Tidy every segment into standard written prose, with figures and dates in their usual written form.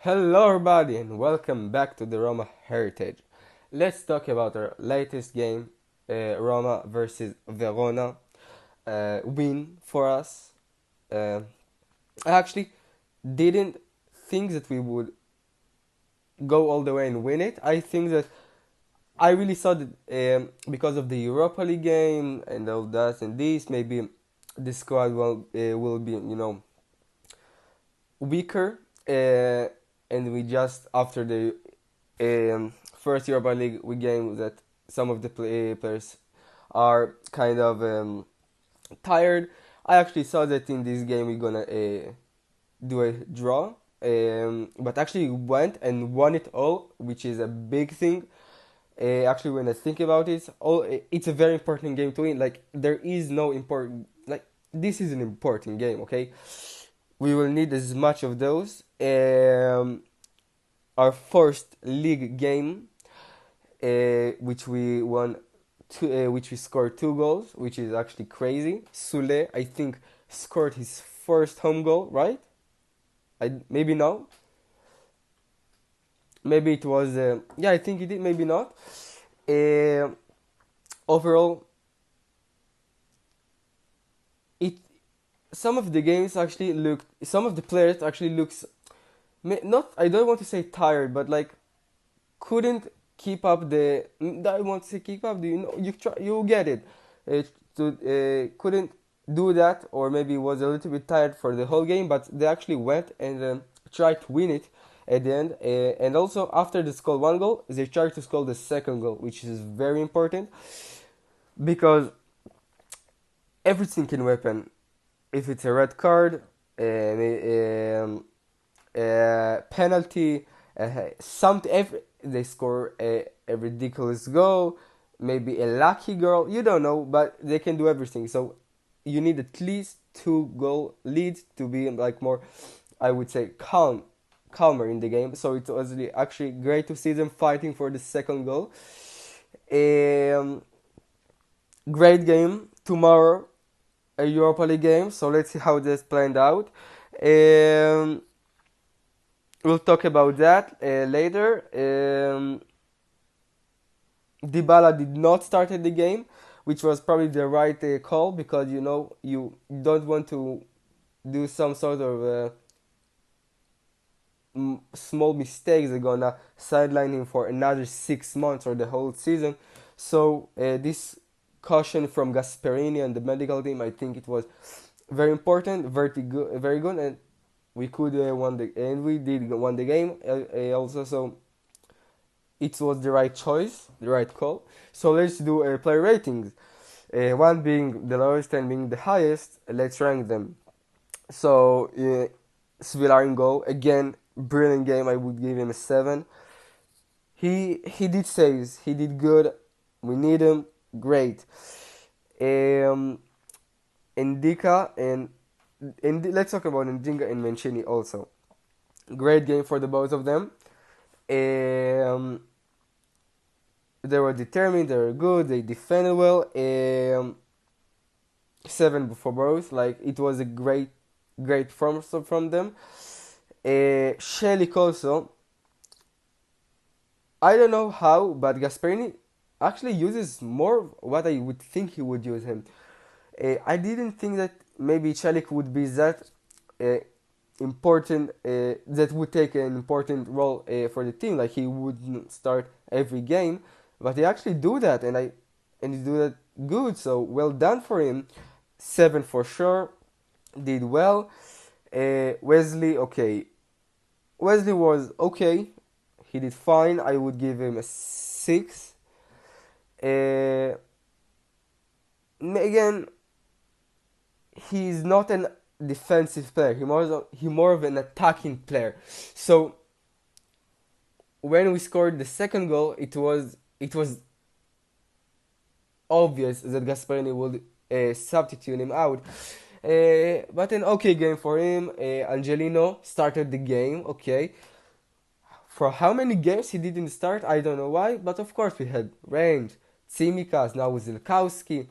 Hello, everybody, and welcome back to the Roma Heritage. Let's talk about our latest game, Roma versus Verona. Win for us. Uh, I actually didn't think that we would go all the way and win it. I think that I really thought that because of the Europa League game and all that and this, maybe the squad will be weaker. And we just after the first Europa League we game that some of the players are kind of tired. I actually saw that in this game we're gonna do a draw, but actually went and won it all, which is a big thing. Actually, when I think about it, it's a very important game to win. Like there is no important like this is an important game. Okay, we will need as much of those. Our first league game, which we won, which we scored two goals, which is actually crazy. Sule, I think, scored his first home goal, right? I maybe no, maybe it was. Yeah, I think he did. Maybe not. Uh, Overall, it some of the games actually looked. Some of the players actually looks not. I don't want to say tired, but like couldn't keep up the. I want to say keep up. Do you know? You try. You get it. Couldn't do that, or maybe was a little bit tired for the whole game. But they actually went and tried to win it at the end. And also after they scored one goal, they tried to score the second goal, which is very important because everything can happen. If it's a red card, penalty, something. They score a ridiculous goal, maybe a lucky goal. You don't know, but they can do everything. So you need at least two goal leads to be like more, I would say, calmer in the game. So it was actually great to see them fighting for the second goal. Um, Great game tomorrow, a Europa League game. So let's see how this planned out. Um, we'll talk about that later. Dybala did not start at the game, which was probably the right call because you don't want to do some sort of small mistakes that are gonna sideline him for another 6 months or the whole season. So this caution from Gasperini and the medical team, I think it was very important, very good, and we could won the and we did won the game also. So it was the right choice, the right call. So let's do player ratings. One being the lowest and being the highest. Let's rank them. So Svilar in goal again, brilliant game. I would give him a 7. He did saves. He did good. We need him. Great. Um, Indika and let's talk about Ndinga and Mancini also. Great game for the both of them. Um, they were determined. They were good. They defended well. 7 for both. Like it was a great performance from them. Shelik also. I don't know how, but Gasperini actually uses more what I would think he would use him. I didn't think that maybe Celik would be that uh, important, that would take an important role for the team. Like he wouldn't start every game, but he actually do that, and he do that good. So well done for him. 7 for sure. Did well. Wesley, okay. Wesley was okay. He did fine. I would give him a 6. Uh, Again, he's not an defensive player. He more of an attacking player. So when we scored the second goal, it was obvious that Gasperini would substitute him out. But an okay game for him. Angelino started the game. Okay, for how many games he didn't start, I don't know why. But of course we had range. Tsimikas now with Zilkowski,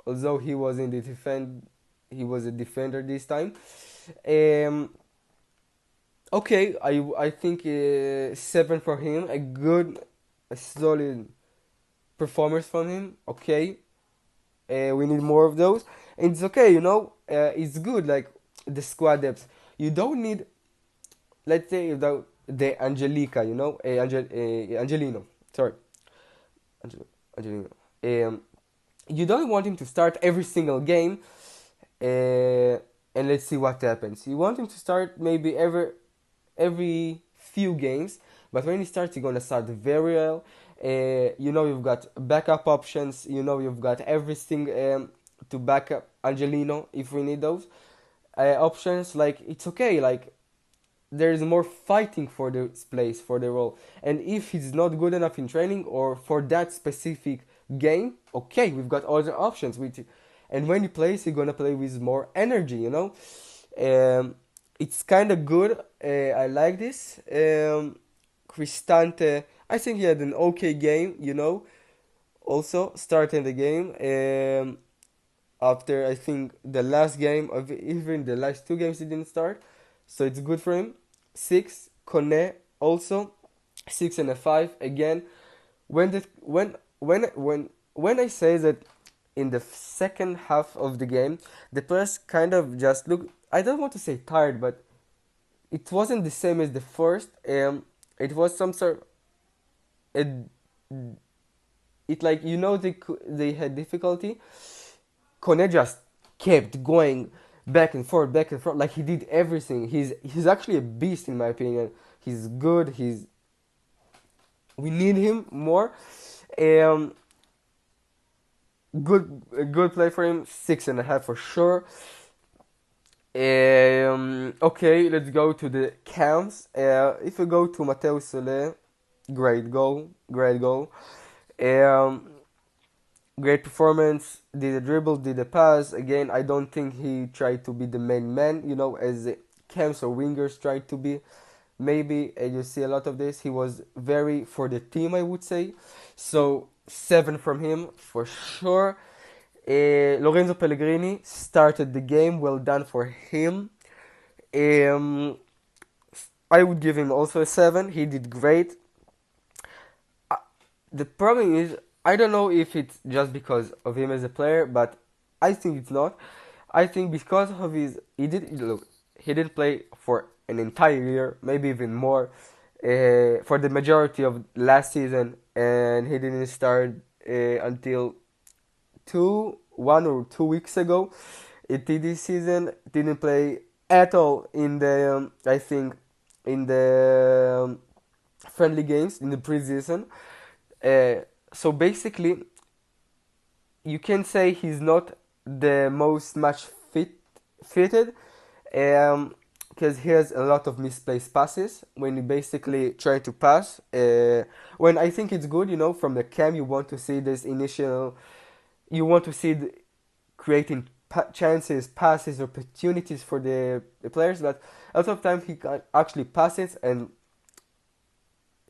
although he was in the defend, he was a defender this time. Um, Okay, I think seven for him. A solid performance from him. Okay, we need more of those, and it's okay. It's good. Like the squad depth, you don't need. Let's say the Angelica, Angelino. Sorry, Angel, Angelino. Um, you don't want him to start every single game, uh, and let's see what happens. You want him to start maybe every few games, but when he starts, you're gonna start very well. You've got backup options. You've got everything to back up Angelino if we need those options. Like it's okay. Like there is more fighting for the place for the role, and if he's not good enough in training or for that specific game, okay, we've got other options. And when he plays, he's gonna play with more energy. It's kind of good. I like this. Cristante, I think he had an okay game. Also starting the game. After I think the last game of even the last two games he didn't start, so it's good for him. Six, Kone also 6 and a 5 again. When I say that in the second half of the game, the players kind of just look. I don't want to say tired, but it wasn't the same as the first. It was some sort. It, it like they had difficulty. Kone just kept going back and forth, like he did everything. He's actually a beast in my opinion. He's good. We need him more. Um, good play for him. 6 and a half for sure. Okay, let's go to the counts. If we go to Mateo Sole, great goal, great goal. Um, Great performance. Did a dribble, did a pass. Again, I don't think he tried to be the main man, as the camps or wingers tried to be. Maybe, and you see a lot of this. He was very for the team, I would say. So, seven from him for sure. Lorenzo Pellegrini started the game. Well done for him. Um, I would give him also a seven. He did great. The problem is, I don't know if it's just because of him as a player, but I think it's not. I think because of he didn't play for an entire year, maybe even more, for the majority of last season, and he didn't start until 1 or 2 weeks ago. This season didn't play at all in the I think in the friendly games in the preseason. Uh, so basically, you can say he's not the most match fitted, because he has a lot of misplaced passes when you basically try to pass. When I think it's good, from the cam you want to see this initial, you want to see creating chances, passes, opportunities for the players, but a lot of time he can actually pass it and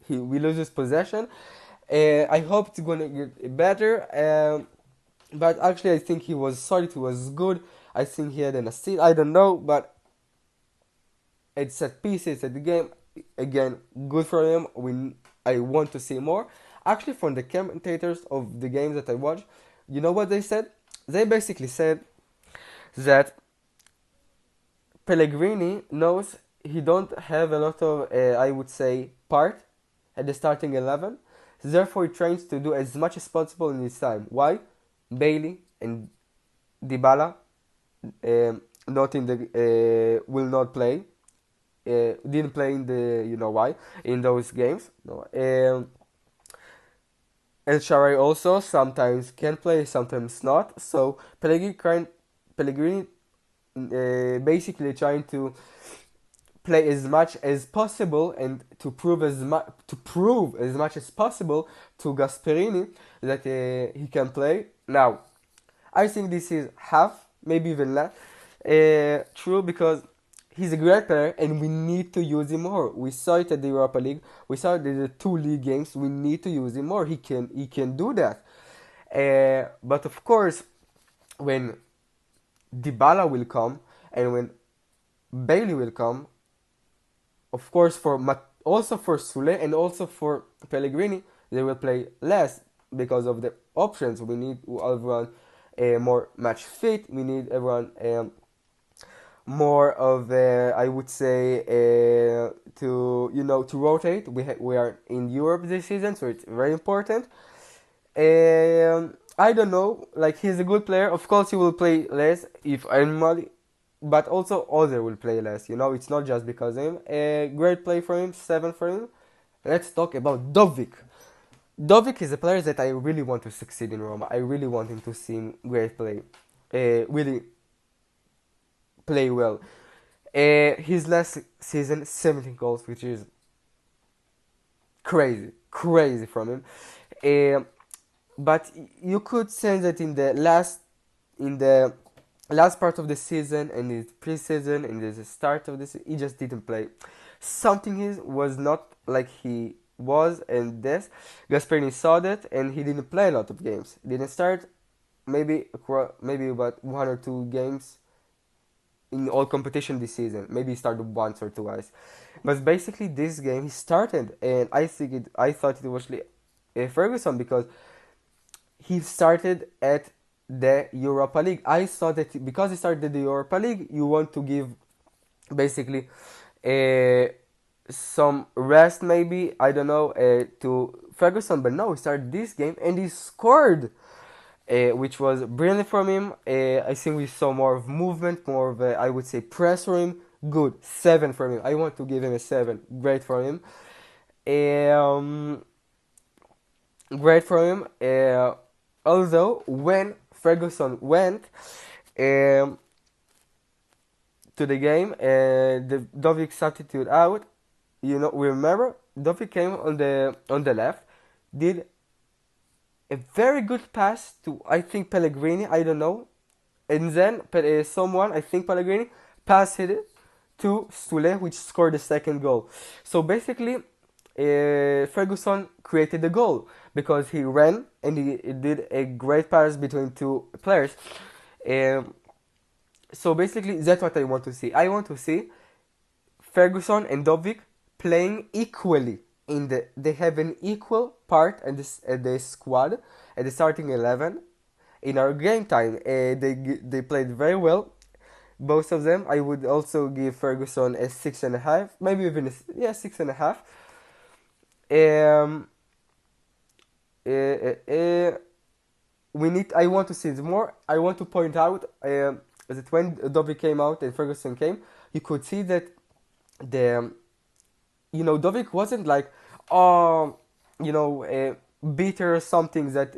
we loses possession. I hope it's gonna get better. But actually, I think he was solid. He was good. I think he had an assist. I don't know, but it's set pieces at the game. Again, good for him. I want to see more. Actually, from the commentators of the games that I watched, you know what they said? They basically said that Pellegrini knows he don't have a lot of, I would say, part at the starting 11. Therefore, he trains to do as much as possible in his time. Why? Bailey and Dybala not in the will not play. Didn't play in the why in those games. No. El Shaarawy also sometimes can play, sometimes not. So Pellegrini basically trying to play as much as possible and to prove as much as possible to Gasperini that he can play. Now, I think this is half, maybe even less, true, because he's a great player and we need to use him more. We saw it at the Europa League. We saw it in the two league games. We need to use him more. He can do that. But of course, when Dybala will come and when Bailey will come, of course, also for Sule and also for Pellegrini, they will play less because of the options. We need everyone more match fit. We need everyone more of I would say to to rotate. We are in Europe this season, so it's very important. I don't know. Like, he's a good player. Of course, he will play less if anybody, but also other will play less. It's not just because of him. A great play for him, 7 for him. Let's talk about Dovik. Dovik is a player that I really want to succeed in Roma. I really want him to see him great play, really play well. His last season, 17 goals, which is crazy, crazy from him. Uh, but you could say that in the last part of the season and the preseason and the start of this, he just didn't play. Something was not like he was, and this Gasperini saw that, and he didn't play a lot of games. He didn't start maybe about 1 or 2 games in all competition this season. Maybe he started once or twice, but basically this game he started, and I thought it was Ferguson, because he started at the Europa League. I thought that because he started the Europa League, you want to give basically uh, some rest, maybe, I don't know, to Ferguson. But no, he started this game and he scored, which was brilliant from him. I think we saw more of movement, more of I would say press from him. Good, 7 from him. I want to give him a 7. Great from him. Um, Great from him. Although when Ferguson went um, to the game, the Dovik substitute out. Remember, Dovik came on the left, did a very good pass to, I think, Pellegrini. I don't know, and then someone, I think Pellegrini, passed it to Sule, which scored the second goal. So basically, Ferguson created the goal because he ran and he did a great pass between 2 players. Um, so basically, that's what I want to see. I want to see Ferguson and Dovik playing equally. They have an equal part at the squad, at the starting 11. In our game time, they played very well, both of them. I would also give Ferguson a 6.5, maybe even 6.5. Um, uh, uh, uh, I want to see it more. I want to point out that when Dobby came out and Ferguson came, you could see that the Dovik wasn't like, oh, bitter or something that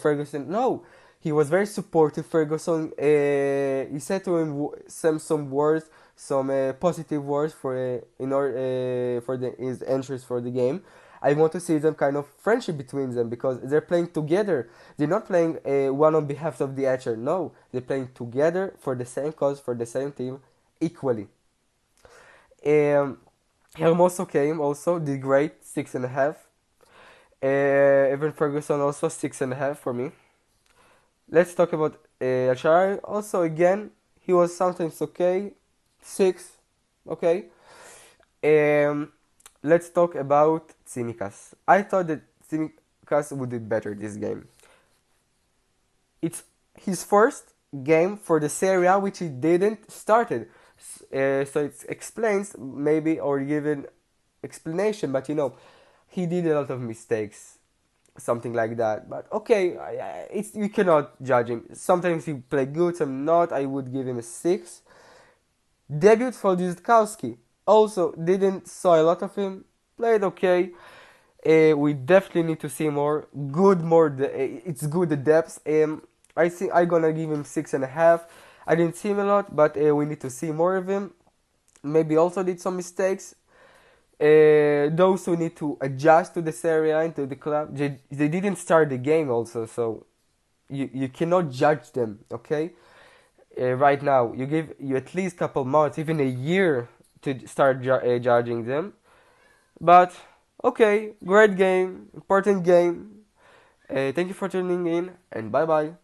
Ferguson. No, he was very supportive. Ferguson, he said to him some words, some positive words for his entries for the game. I want to see them kind of friendship between them because they're playing together. They're not playing one on behalf of the other. No, they're playing together for the same cause, for the same team, equally. Um, Hermoso came also, did great, 6.5. Evan Ferguson also 6.5 for me. Let's talk about Al also. Again, he was sometimes okay, 6, okay. Um, let's talk about Tsimikas. I thought that Tsimikas would do better this game. It's his first game for the Serie A, which he didn't started. So it explains maybe or given explanation, but he did a lot of mistakes, something like that. But okay, it's you cannot judge him. Sometimes he played good, some not. I would give him a 6. Debut for Dzitkowski. Also didn't saw a lot of him. Played okay. We definitely need to see more. It's good the depth. I think I'm gonna give him 6.5. I didn't see him a lot, but we need to see more of him. Maybe also did some mistakes. Those who need to adjust to the Serie A and to the club, they didn't start the game also, so you cannot judge them, okay? Right now, you at least couple months, even a year to start judging them. But okay, great game, important game. Thank you for tuning in, and bye bye.